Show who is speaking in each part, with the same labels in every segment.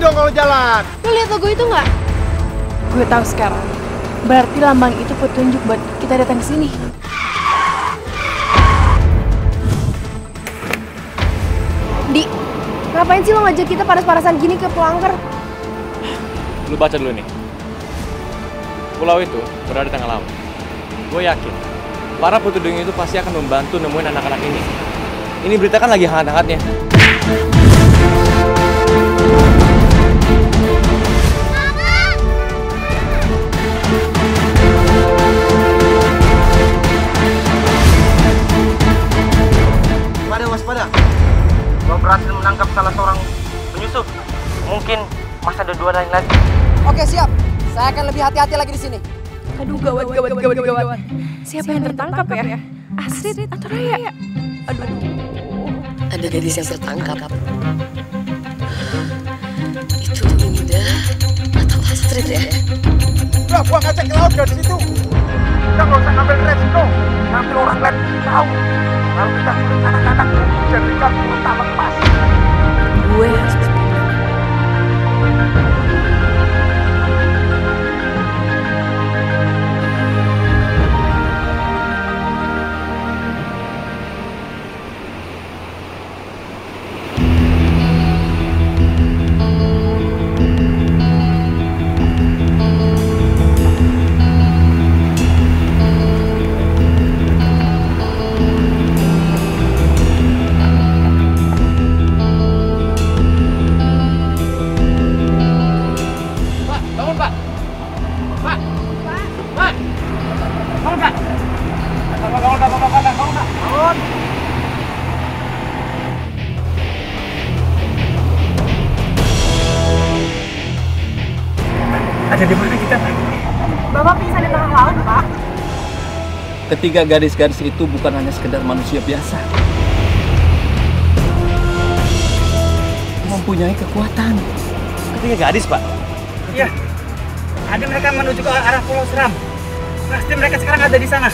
Speaker 1: dong kalau jalan.
Speaker 2: Lo lihat logo itu nggak? Gue tahu sekarang. Berarti lambang itu petunjuk buat kita datang ke sini. Di, ngapain sih lo ngajak kita panas-panasan gini ke Pelangker?
Speaker 3: Lu baca dulu nih. Pulau itu berada di tengah laut. Gue yakin para petudung itu pasti akan membantu nemuin anak-anak ini. Ini berita kan lagi hangat-hangatnya.
Speaker 4: Waspada. Gua berhasil menangkap salah seorang penyusup. Mungkin masih ada dua lain lagi.
Speaker 5: Oke, siap. Saya akan lebih hati-hati lagi di sini.
Speaker 2: Aduh, gawat. Siapa yang tertangkap ya? Astrid atau Raya? Aduh.
Speaker 6: Ada gadis yang tertangkap. Itu Indah atau Astrid ya?
Speaker 1: Udah, buang aja ke laut dari situ. Kita nggak usah ngambil resiko. Ngambil orang lain tahu. Kalau kita sulit anak-anak, jadikan kita lepas.
Speaker 2: Gue harus
Speaker 1: Ada di mana kita, Pak?
Speaker 2: Bapak pingsan di tengah laut, Pak.
Speaker 7: Ketiga gadis-gadis itu bukan hanya sekedar manusia biasa. Mempunyai kekuatan.
Speaker 3: Ketiga gadis, Pak?
Speaker 4: Iya. Ada mereka menuju ke arah Pulau Seram. Pasti mereka sekarang ada di sana.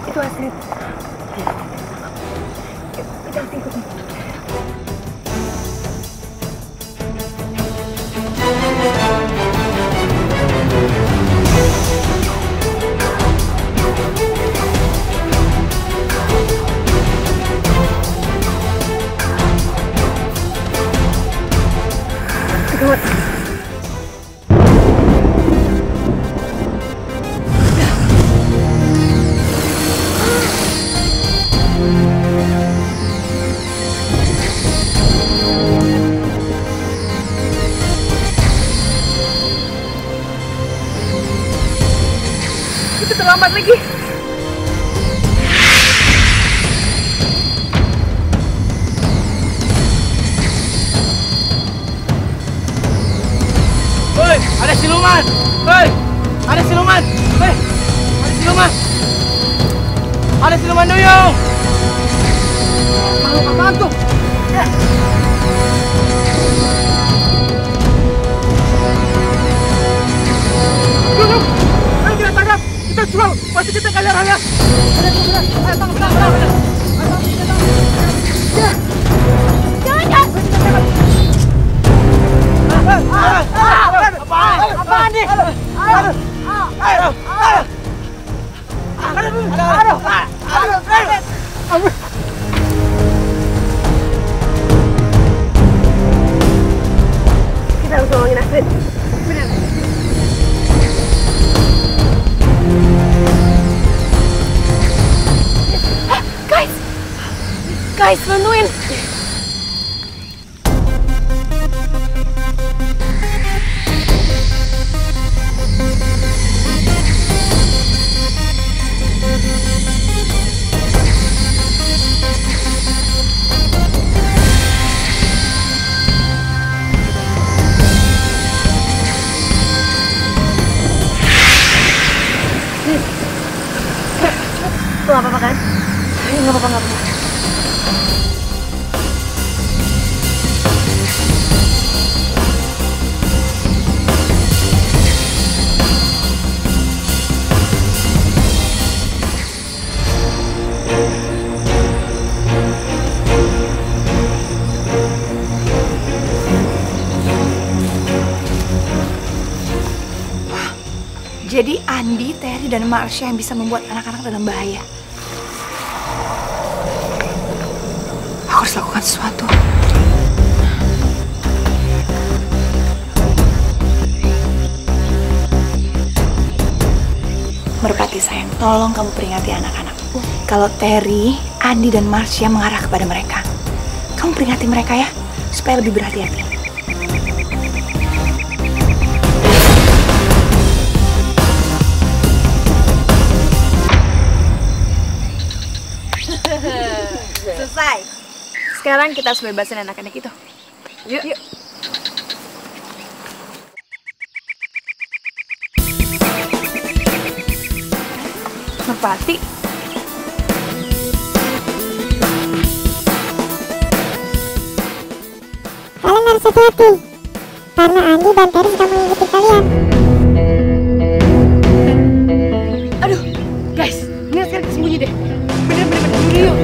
Speaker 2: Itu Astrid. Kita harus ikutin. Gawat. Kita terlambat lagi.
Speaker 4: Hei, ada siluman! Hei, ada siluman! Hei, ada siluman! Ada siluman duyung! Makhluk apaan tuh? Ya. Tunggu! Ayo kita tangkap! Kita jual! Pasti kita kaya raya! Ayo, tangkap! Ayo, tangkap!
Speaker 2: Guys, bantuin. Lo gak apa-apa kan? Gak apa-apa, gak apa-apa. Jadi Andi, Terry, dan Marsha yang bisa membuat anak-anak dalam bahaya. Aku harus lakukan sesuatu. Merpati sayang, tolong kamu peringati anak-anakku. Kalau Terry, Andi, dan Marsha mengarah kepada mereka, kamu peringati mereka ya, supaya lebih berhati-hati. Selesai. Sekarang kita harus bebasin anak-anak itu. Yuk. Yuk. Merpati.
Speaker 8: Kalian harus hati-hati, karena Andi dan Terry sedang mengikuti kalian.
Speaker 2: Aduh, guys, ini sekarang kita sembunyi deh. Bener-bener yuk.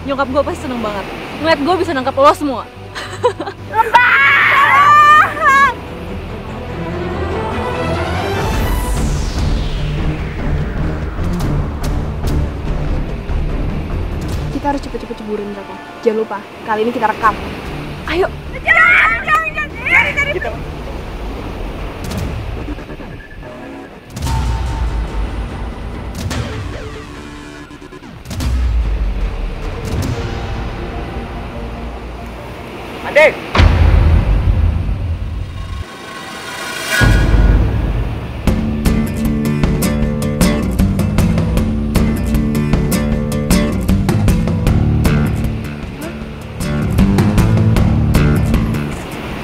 Speaker 2: Nyokap gue pasti seneng banget ngeliat gue bisa nangkap lo semua. Kita harus cepet-cepet ceburin mereka. Jangan lupa, kali ini kita rekam. Ayo. Jangan.
Speaker 3: Andi!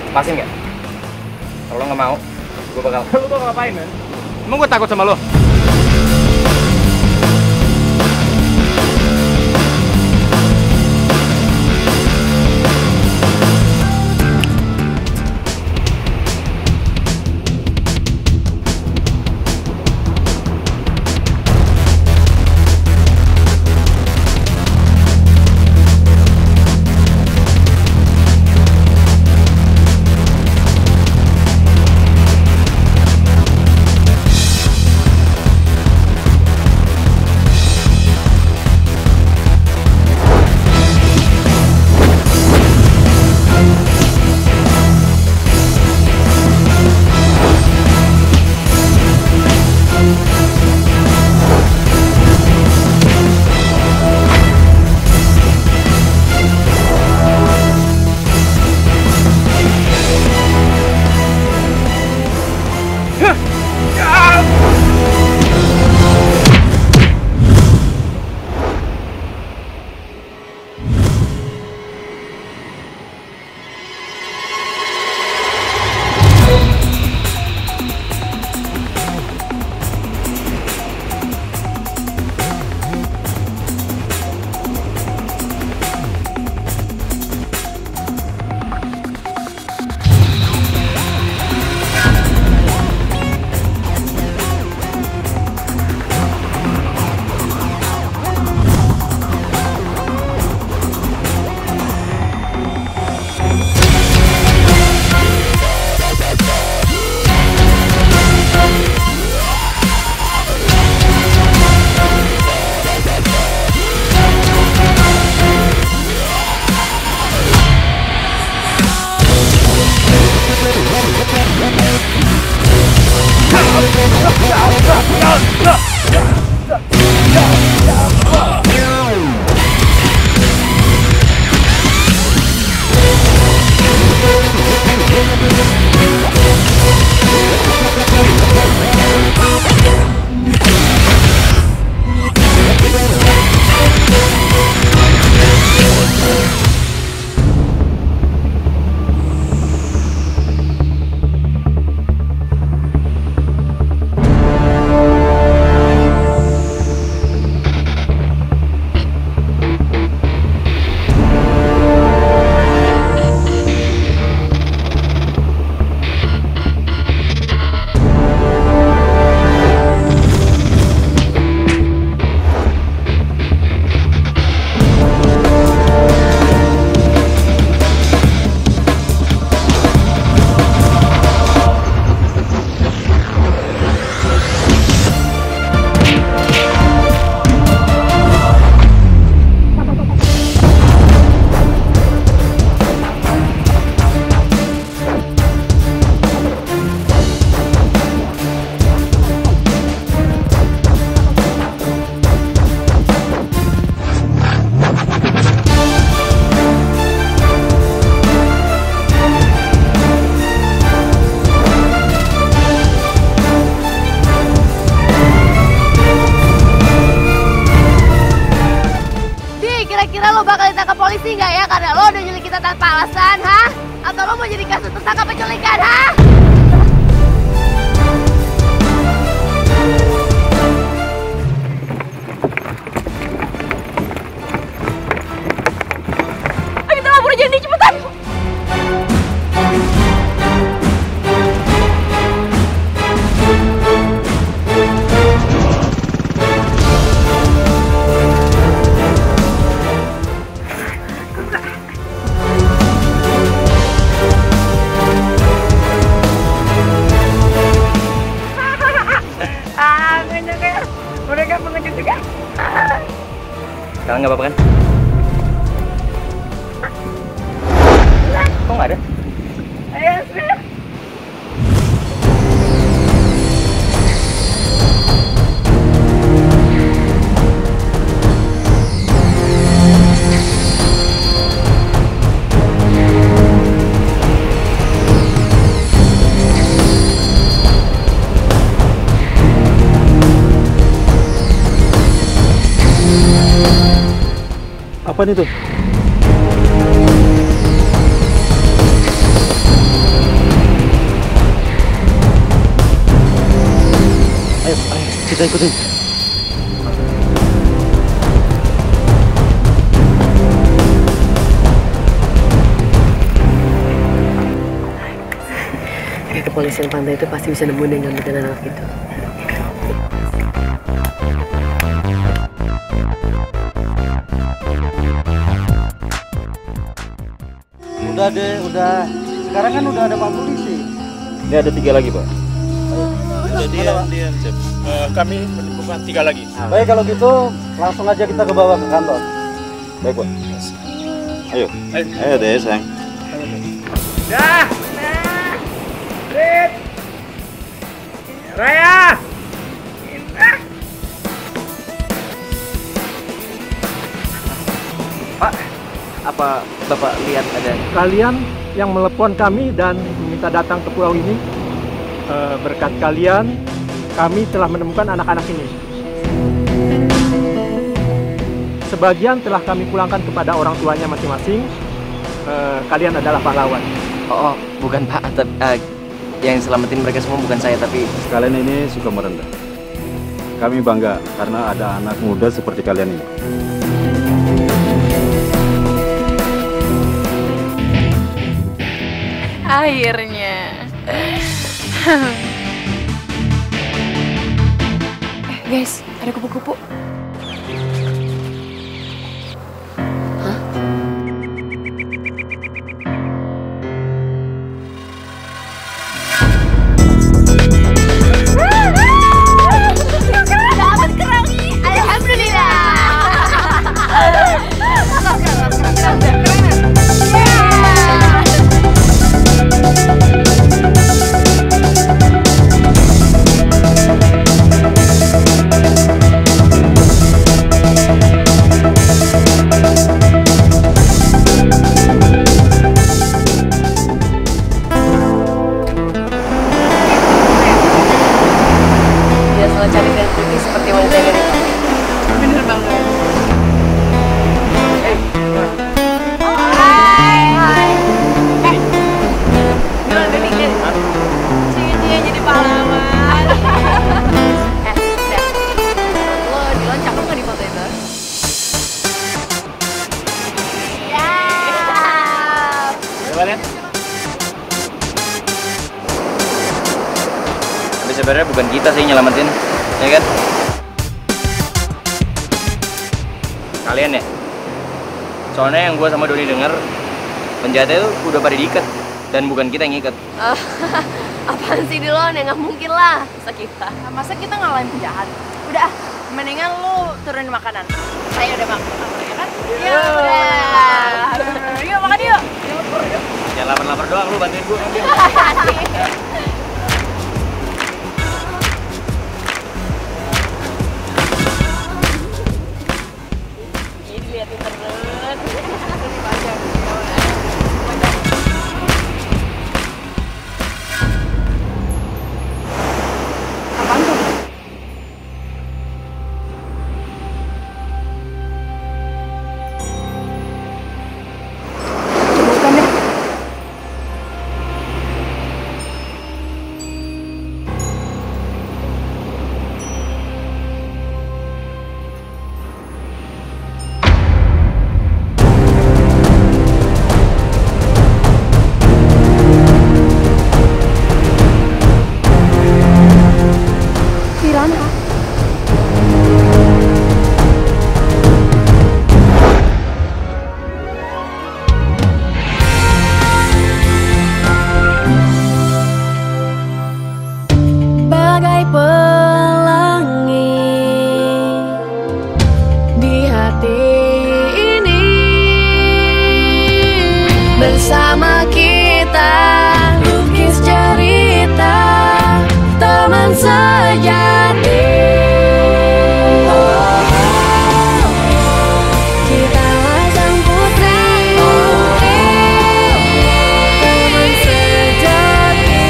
Speaker 3: Lepasin nggak? Kalau lo nggak mau, gue bakal... Lo bakal ngapain, man? Emang gue takut sama lo?
Speaker 9: lo bakal ditangkap polisi nggak ya? Karena lo udah nyulik kita tanpa alasan, ha? Atau lo mau jadi kasus tersangka penculikan, ha? Ayo kita lapor aja nih, cepetan!
Speaker 2: Mereka pengecut juga.
Speaker 3: Sekarang nggak apa-apa kan? Kok nggak ada?
Speaker 2: Ayo, sih.
Speaker 10: Apa itu? Ayo, kita ikutin.
Speaker 6: Kepolisian pantai itu pasti bisa nemuin yang ngambilkan anak itu.
Speaker 10: Udah deh, udah. Sekarang kan udah ada Pak Polisi. Ini ada 3 lagi, Pak.
Speaker 1: Udah diam. Kami menemukan 3 lagi.
Speaker 10: Baik, kalau gitu langsung aja kita ke bawah ke kantor. Baik, Pak. Ayo deh, sayang.
Speaker 1: Dah. Rit. Raya.
Speaker 3: Pak, apa Bapak lihat ada?
Speaker 1: Kalian yang melepon kami dan meminta datang ke pulau ini, berkat kalian kami telah menemukan anak-anak ini. Sebagian telah kami pulangkan kepada orang tuanya masing-masing. Kalian adalah pahlawan.
Speaker 3: Oh, bukan Pak. Yang selamatin mereka semua bukan saya, tapi
Speaker 10: Kalian ini suka merendah. Kami bangga karena ada anak muda seperti kalian ini.
Speaker 2: Akhirnya. Guys, ada kupu-kupu.
Speaker 9: Dapat kerang! Alhamdulillah!
Speaker 6: Dia selalu cari dan putih seperti wanita yang ada.
Speaker 2: Bener banget.
Speaker 9: Cie jadi pahlawan. Lo Dilan cakep nggak di foto itu?
Speaker 3: coba lihat. Tapi sebenarnya bukan kita sih nyelamatin, ya kan? Kalian ya? Soalnya yang gua sama Doni denger, penjahatnya itu udah pada diikat dan bukan kita yang ngikat.
Speaker 9: Apaan sih Dilon? Ya nggak mungkin lah. Masa kita? Masa kita ngalahin penjahat? Udah, mendingan lu turunin makanan. Saya udah makan, ya kan? Iya udah. Yuk makan yuk.
Speaker 3: Jangan lapar-lapar doang, lu bantuin gua ngambil.
Speaker 9: Ini diliatin terus. bersama kita, lukis cerita teman sejati. Kitalah sang putri, teman sejati.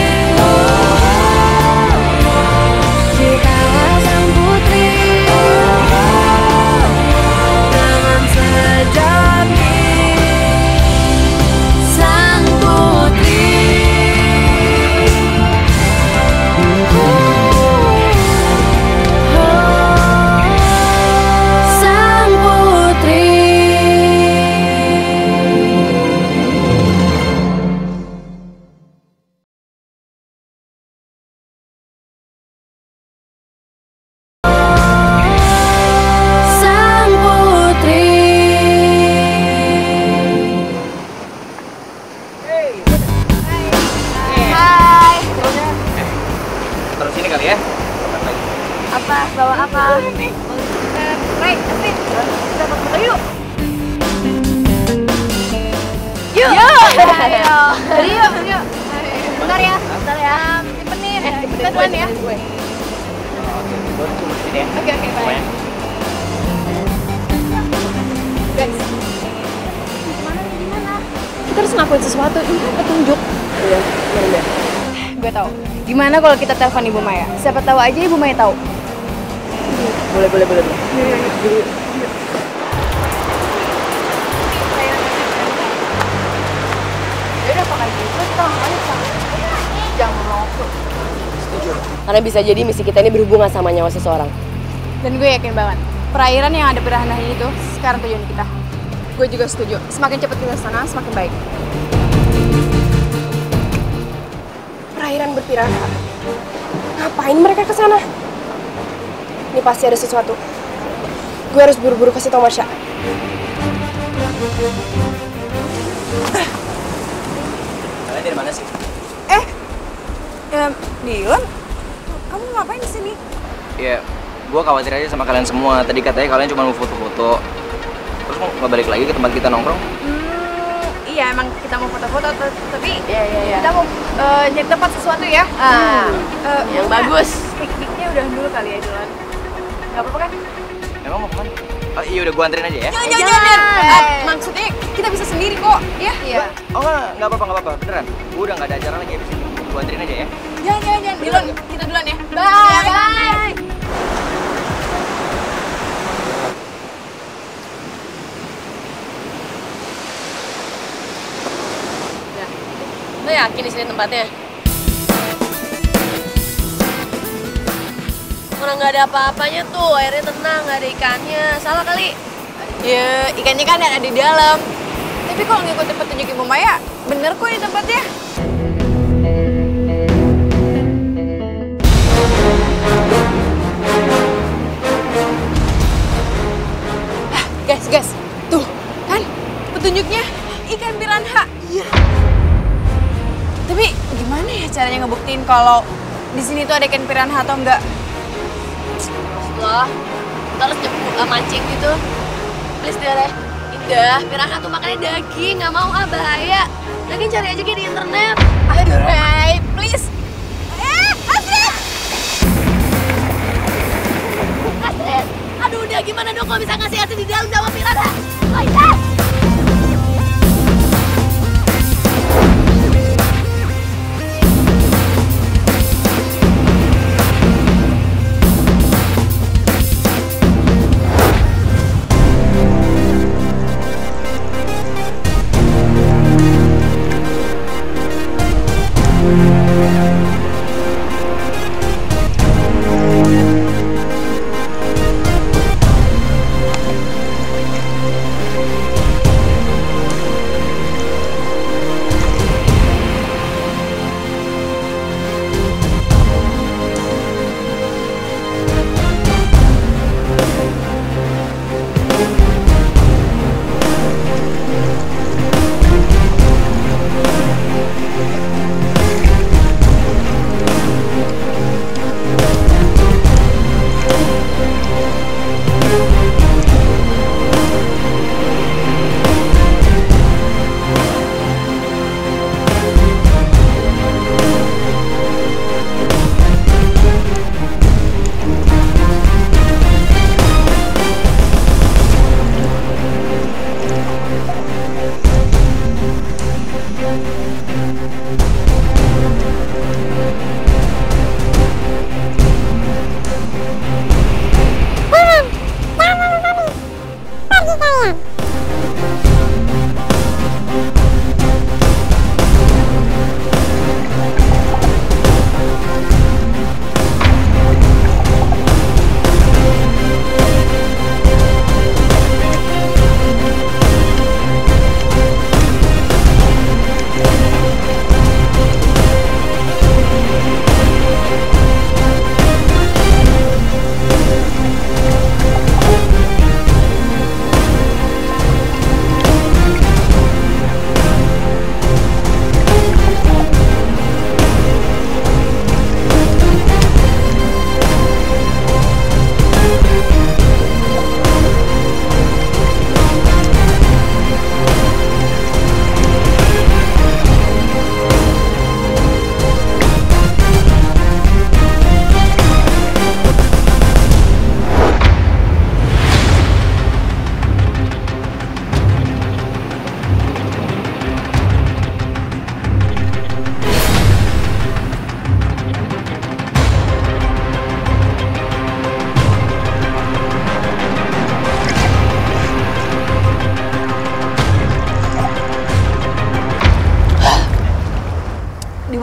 Speaker 9: Kitalah sang putri, teman sejati. Sang putri, sang putri. Sang putri. Hai.
Speaker 3: Terus sini kali ya.
Speaker 9: Apa? Bawa apa? Ray, Asri, kita foto yuk. Yuk. Jadi yuk. Bentar ya. Simpenin. Kita duluan ya. Oke, baik. Guys, gimana? Kita harus ngelakuin sesuatu. Ini kan petunjuk. Iya, benar. Gue tahu. Gimana kalau kita telepon Ibu Maya? Siapa tahu aja Ibu Maya tahu.
Speaker 3: Boleh.
Speaker 9: Yaudah, pakai gitu. Kita ngomongin sama. Jangan melongo.
Speaker 6: Setuju. Karena bisa jadi misi kita ini berhubungan sama nyawa seseorang.
Speaker 9: Dan gue yakin banget, perairan yang ada pirahannya itu sekarang tujuan kita. Gue juga setuju. Semakin cepat kita sana, semakin baik.
Speaker 6: Perairan berpiraha. Ngapain mereka ke sana? Ini pasti ada sesuatu. Gue harus buru-buru kasih tau Marsha.
Speaker 3: Kalian dari mana sih?
Speaker 9: Dylan, kamu ngapain di sini?
Speaker 3: Ya, gue khawatir aja sama kalian semua. Tadi katanya kalian cuma mau foto-foto. Terus mau nggak balik lagi ke tempat kita nongkrong?
Speaker 9: Iya, emang kita mau foto-foto, tapi kita mau nyari tempat sesuatu ya.
Speaker 6: Yang bagus.
Speaker 9: Pikniknya udah dulu kali ya, Dylan. Gak apa-apa kan?
Speaker 3: Emang mau kemana? Oh iya udah gue anterin aja ya.
Speaker 9: Jangan. Maksudnya kita bisa sendiri kok, ya? Iya.
Speaker 3: Oh nggak apa-apa, beneran. Gue udah nggak ada acara lagi abis ini. Gue anterin aja ya.
Speaker 9: Jangan. Dylan, kita duluan ya. Bye.
Speaker 6: Lo yakin di sini tempatnya? Orang nggak ada apa-apanya tuh, airnya tenang, nggak ada ikannya. Salah kali.
Speaker 9: Ya, ikannya kan ada di dalam. Tapi kalau ngikutin petunjuk Ibu Maya, bener kok di tempatnya. Guys, tuh kan petunjuknya ikan piranha. Iya. Tapi gimana ya caranya ngebuktiin kalau di sini tuh ada ikan piranha atau enggak?
Speaker 6: Loh, kita harus mancing gitu. Please deh, Indah, piranha tuh makannya daging, nggak mau bahaya. Daging cari aja di internet.
Speaker 9: Aduh, Ray, please.
Speaker 6: Astrid, aduh udah gimana dong kalau bisa ngasih Astrid di dalam sama piranha? Baiklah.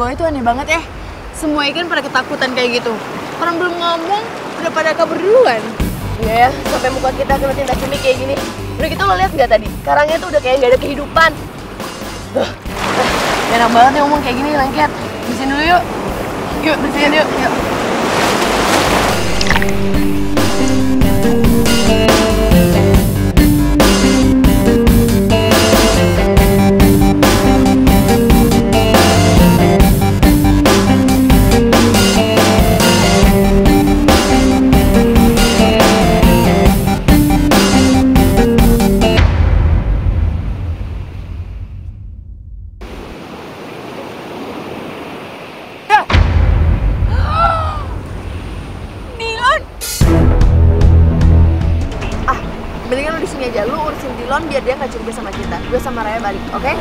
Speaker 9: bawah itu aneh banget ya. Semua ikan pada ketakutan kayak gitu. Orang belum ngomong, udah pada kabur duluan. Iya ya, sampai muka kita kena tinta cumi kayak gini. Udah gitu lo lihat nggak tadi? Karangnya tuh udah kayak nggak ada kehidupan. Enak banget nih ngomong kayak gini, lengket. Bersihin dulu yuk. Yuk, bersihin yuk. Yuk. Mendingan lu di sini aja, lu urusin Dilon biar dia nggak curiga sama kita. Gue sama Raya balik, oke?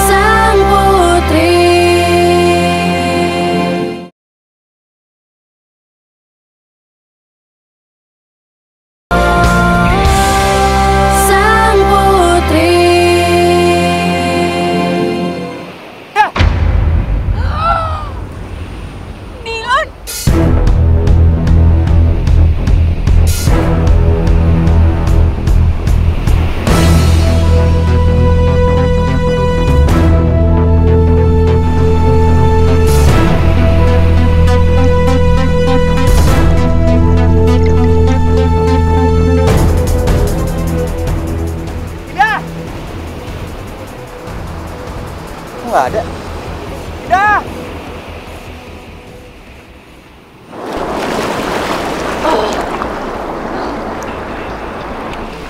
Speaker 9: Sang Putri. Sang Putri. Dilon.
Speaker 3: Nggak ada.
Speaker 1: Dah.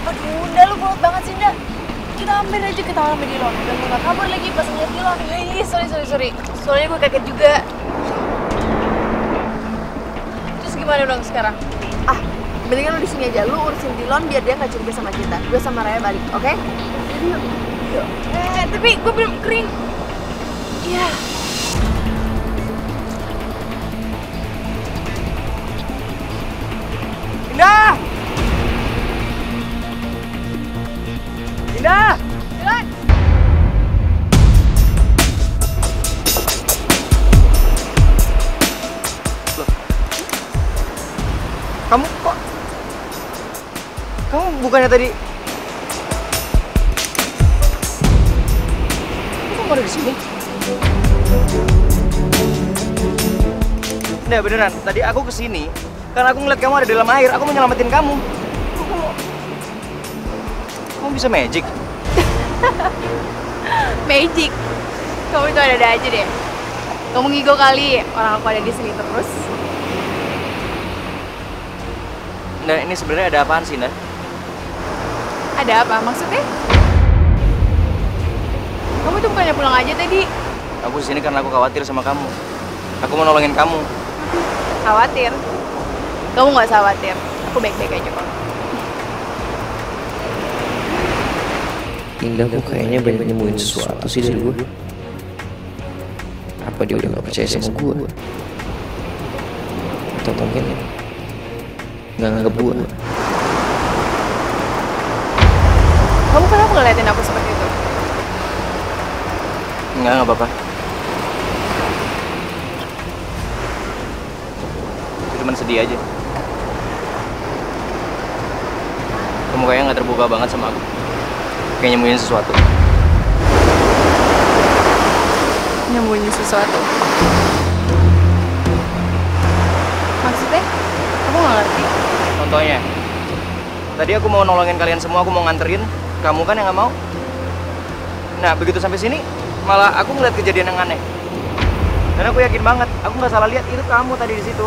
Speaker 9: Aduh, udah lu bolot banget sih, Nda. Kita hampir aja ketahuan sama Dilon. Udah nggak kabur lagi pas ngeliat Dilon. Ih, sorry. Soalnya gue kaget juga. Terus gimana dong sekarang?
Speaker 5: Mendingan lu di sini aja, lu urusin Dilon biar dia nggak curiga sama kita. Gue sama Raya balik, oke?
Speaker 9: Yuk. Tapi gue belum kering. Iya.
Speaker 1: Indah. Indah.
Speaker 9: Dilon.
Speaker 3: Kamu kok? Kamu bukannya tadi? Kamu ada di sini? Nggak beneran. Tadi aku kesini karena aku ngeliat kamu ada di dalam air. Aku mau nyelamatin kamu. Kamu bisa magic?
Speaker 9: Magic. Kamu itu ada aja deh. Kamu ngigo kali orang aku ada di sini terus.
Speaker 3: Nah, ini sebenarnya ada apaan sih, Nah?
Speaker 9: Ada apa maksudnya? Kamu tuh bukannya pulang aja tadi?
Speaker 3: Aku di sini karena aku khawatir sama kamu. Aku mau nolongin kamu.
Speaker 9: Khawatir? Kamu nggak usah khawatir. Aku baik-baik aja kok.
Speaker 11: Indah kok kayaknya banyak nemuin sesuatu sih dari gue. Apa dia udah gak percaya sama gue? Atau mungkin gak nganggep gue?
Speaker 9: Kamu kenapa ngeliatin aku seperti itu?
Speaker 3: Nggak apa-apa. Aku cuma sedih aja. Kamu kayaknya nggak terbuka banget sama aku. Kayak nyembunyiin sesuatu.
Speaker 9: Nyembunyi sesuatu? Maksudnya? Aku nggak ngerti.
Speaker 3: Contohnya, tadi aku mau nolongin kalian semua, aku mau nganterin. Kamu kan yang nggak mau. Nah, begitu sampai sini, malah aku ngeliat kejadian yang aneh. Dan aku yakin banget, aku nggak salah lihat itu kamu tadi di situ.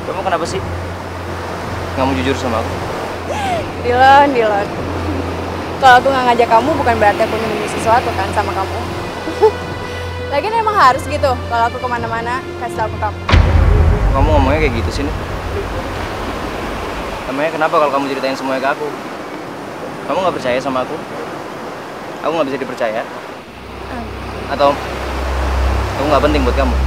Speaker 3: Kamu kenapa sih? Nggak mau jujur sama aku?
Speaker 9: Dilon. Kalau aku nggak ngajak kamu bukan berarti aku nyembunyi sesuatu kan sama kamu. Lagian emang harus gitu, kalau aku kemana-mana kasih tau ke kamu.
Speaker 3: Kamu ngomongnya kayak gitu sih, nih. Namanya kenapa kalau kamu ceritain semuanya ke aku? Kamu nggak percaya sama aku? Aku nggak bisa dipercaya? Atau aku nggak penting buat kamu?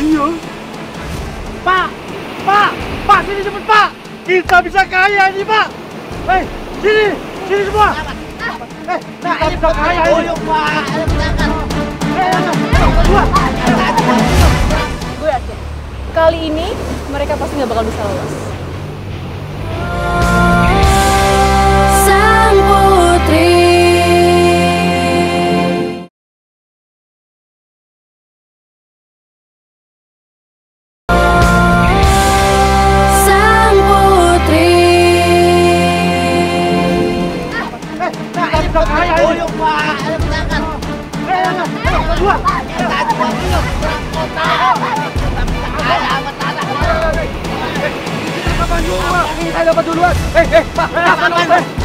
Speaker 1: iya. Pak, sini cepet Pak. Kita bisa kaya ini Pak. Hei, sini semua. Kita bisa kaya ini.
Speaker 6: Gue yakin kali ini mereka pasti nggak bakal bisa lolos.
Speaker 12: Sang Putri.
Speaker 1: Saya dapat duluan. Pak,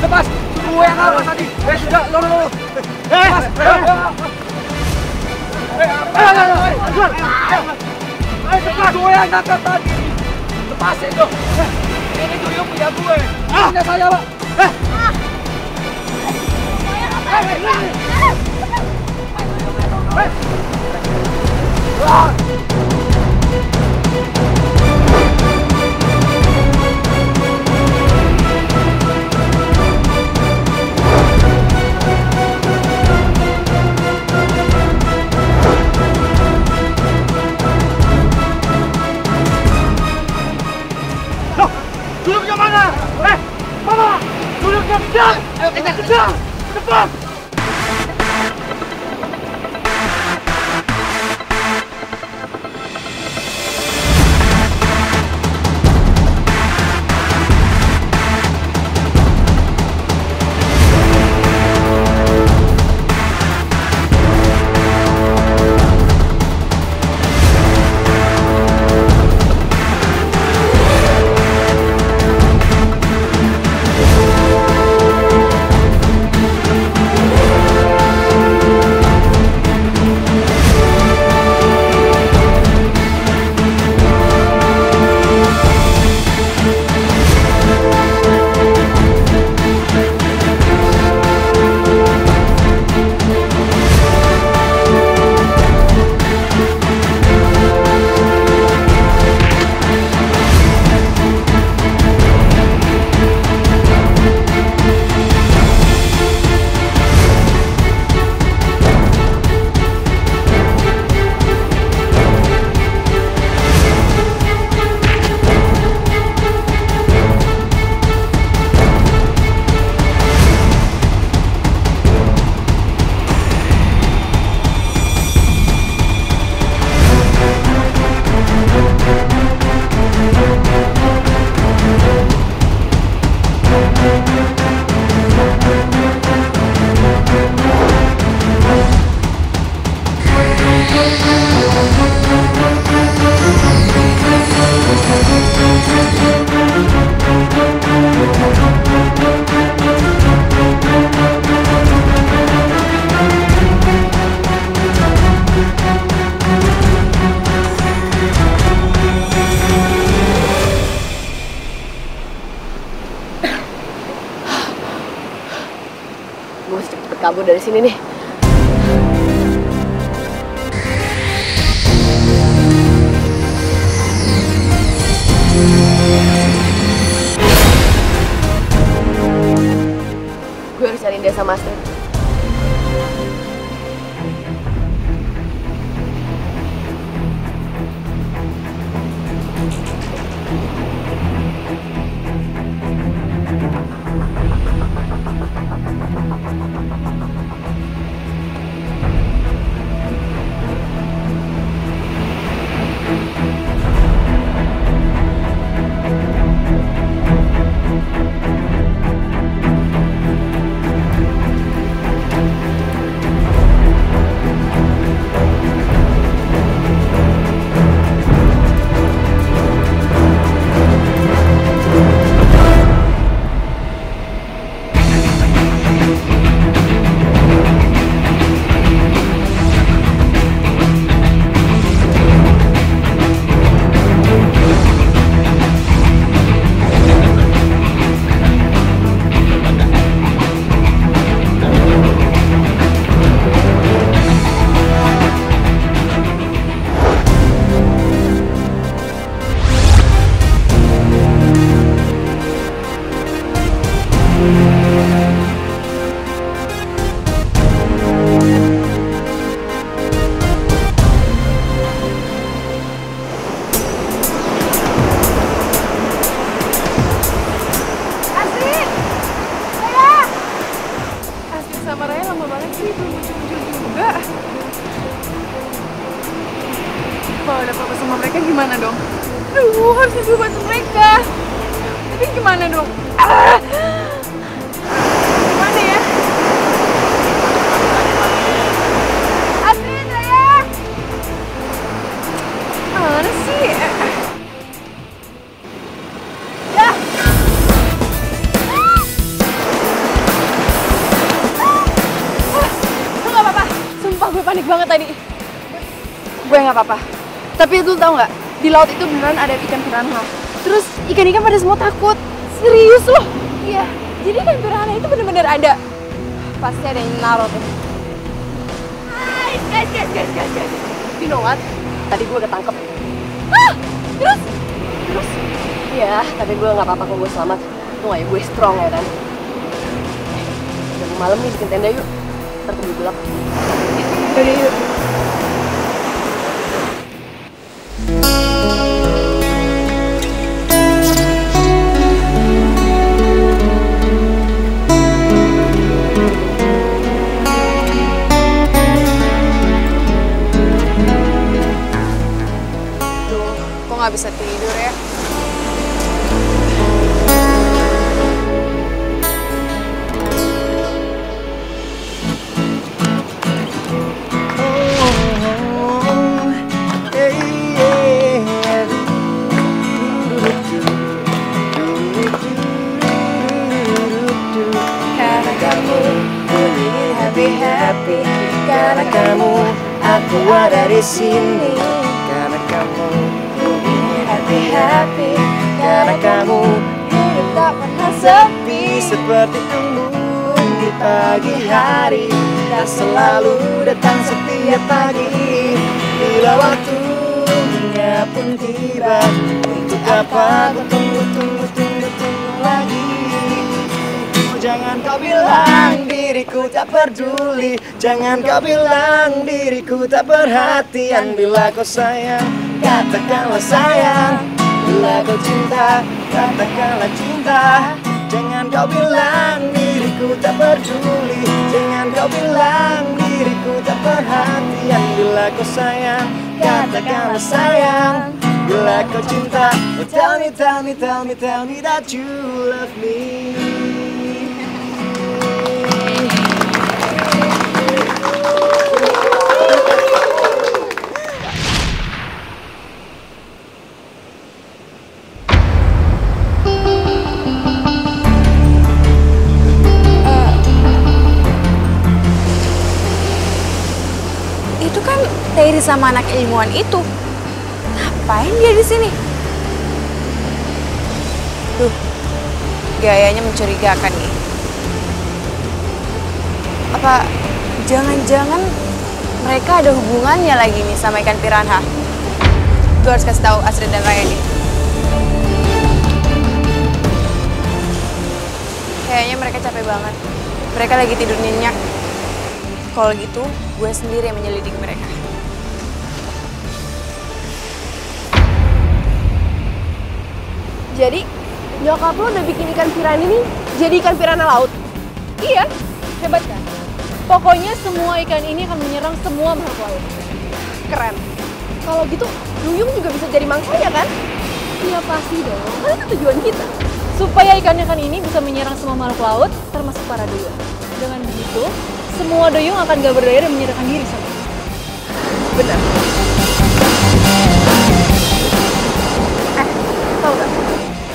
Speaker 1: lepas. Semua yang apa tadi? Sudah, lo. Lepas. Cepat. Gue yang nangkap tadi. Lepasin dong. Ini tuyul punya gue. Punya saya, Pak. Duduknya mana? Mama! Duduknya kejar! Kita kejar! Cepat!
Speaker 5: Gue harus cepet kabur dari sini nih. Gue harus cariin dia sama Astrid.
Speaker 9: Kalau ada apa-apa sama mereka gimana dong? Aduh, harusnya gue bantu mereka. Tapi gimana dong? Gimana ya? Astrid, Raya! Mana sih? Ya! Lu gak apa-apa? Sumpah gue panik banget tadi. Gue gak apa-apa. Tapi lu tau gak? Di laut itu beneran ada ikan piranha. Terus ikan-ikan pada semua takut. Serius loh? Iya. Jadi ikan piranha itu bener-bener ada. Pasti ada yang naruh tuh. Guys. You know what? Tadi gue ketangkep. Terus? Iya, tapi gue gak apa-apa kok, gue selamat. Tuh gak ya, gue strong ya kan? Udah mau malam nih, bikin tenda yuk. Ntar keburu gelap. Yaudah yuk. Nggak bisa tidur ya.
Speaker 12: Karena kamu ingin happy, karena kamu aku ada di sini. Karena kamu happy, karena kamu hidup tak pernah sepi. Seperti embun di pagi hari, tak selalu datang setiap pagi. Bila waktunya pun tiba, untuk apa ku tunggu lagi. Jangan kau bilang diriku tak peduli, jangan kau bilang diriku tak perhatian. Bila kau sayang, katakanlah sayang. Bila kau cinta, katakanlah cinta. Jangan kau bilang diriku tak peduli, jangan kau bilang diriku tak perhatian. Bila kau sayang, katakanlah sayang. Bila kau cinta, oh tell me that you love me.
Speaker 9: Itu kan Terry sama anak ilmuwan itu. Ngapain dia di sini? Duh, gayanya mencurigakan nih. Apa jangan-jangan mereka ada hubungannya lagi nih sama ikan piranha? Gue harus kasih tahu Astrid dan Raya nih. Kayaknya mereka capek banget. Mereka lagi tidur nyenyak. Kalau gitu, gue sendiri yang menyelidiki mereka.
Speaker 6: Jadi, nyokap lo udah bikin ikan piranha ini jadi ikan piranha laut?
Speaker 13: Iya, hebat kan? Pokoknya semua ikan ini akan menyerang semua makhluk laut.
Speaker 6: Keren. Kalau gitu, duyung juga bisa jadi mangsanya kan?
Speaker 13: Iya pasti dong, kan itu tujuan kita. Supaya ikan-ikan ini bisa menyerang semua makhluk laut, termasuk para duyung. Dengan begitu, semua duyung akan gak berdaya dan menyerahkan diri sama kita.
Speaker 6: Benar. Tau gak?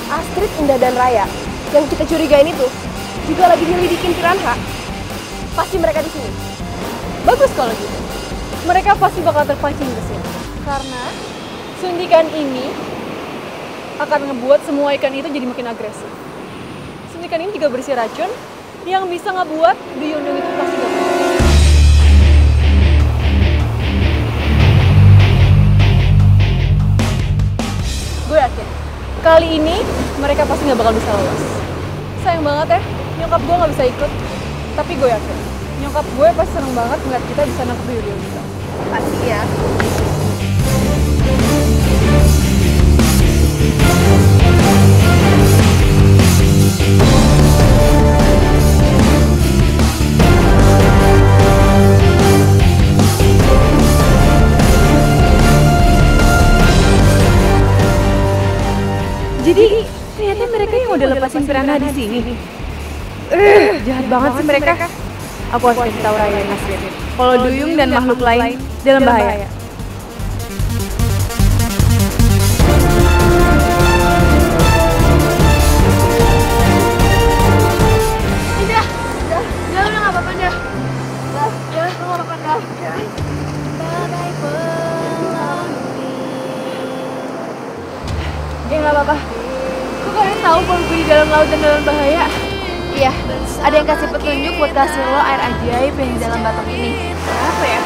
Speaker 6: Astrid, Indah, dan Raya yang kita curigain itu juga lagi nyelidikin piranha. Pasti mereka di sini.
Speaker 13: Bagus kalau gitu. Mereka pasti bakal terpancing ke sini. Karena suntikan ini akan ngebuat semua ikan itu jadi makin agresif. Suntikan ini juga berisi racun yang bisa ngebuat duyung-duyung itu pasti gak berhasil. Gue yakin, kali ini mereka pasti gak bakal bisa lolos. Sayang banget ya, nyokap gue gak bisa ikut. Tapi gue yakin, nyokap gue pasti seneng banget ngeliat kita bisa nangkep duyung-duyung kita.
Speaker 6: Pasti ya.
Speaker 13: udah lepasin piranha di sini. Jahat banget sih mereka. Aku harus kasih tahu Raya dan Nasrin kalau Duyung dan makhluk lain dalam bahaya.
Speaker 5: Udah nggak apa-apa dah. Udah, lu nggak apa-apa dah.
Speaker 13: Ya nggak apa-apa. Kok kalian tahu kalau gue di dalam laut dan dalam bahaya?
Speaker 5: Iya, ada yang kasih petunjuk buat kasih lo air ajaib yang di dalam batok ini.
Speaker 13: Apa ya?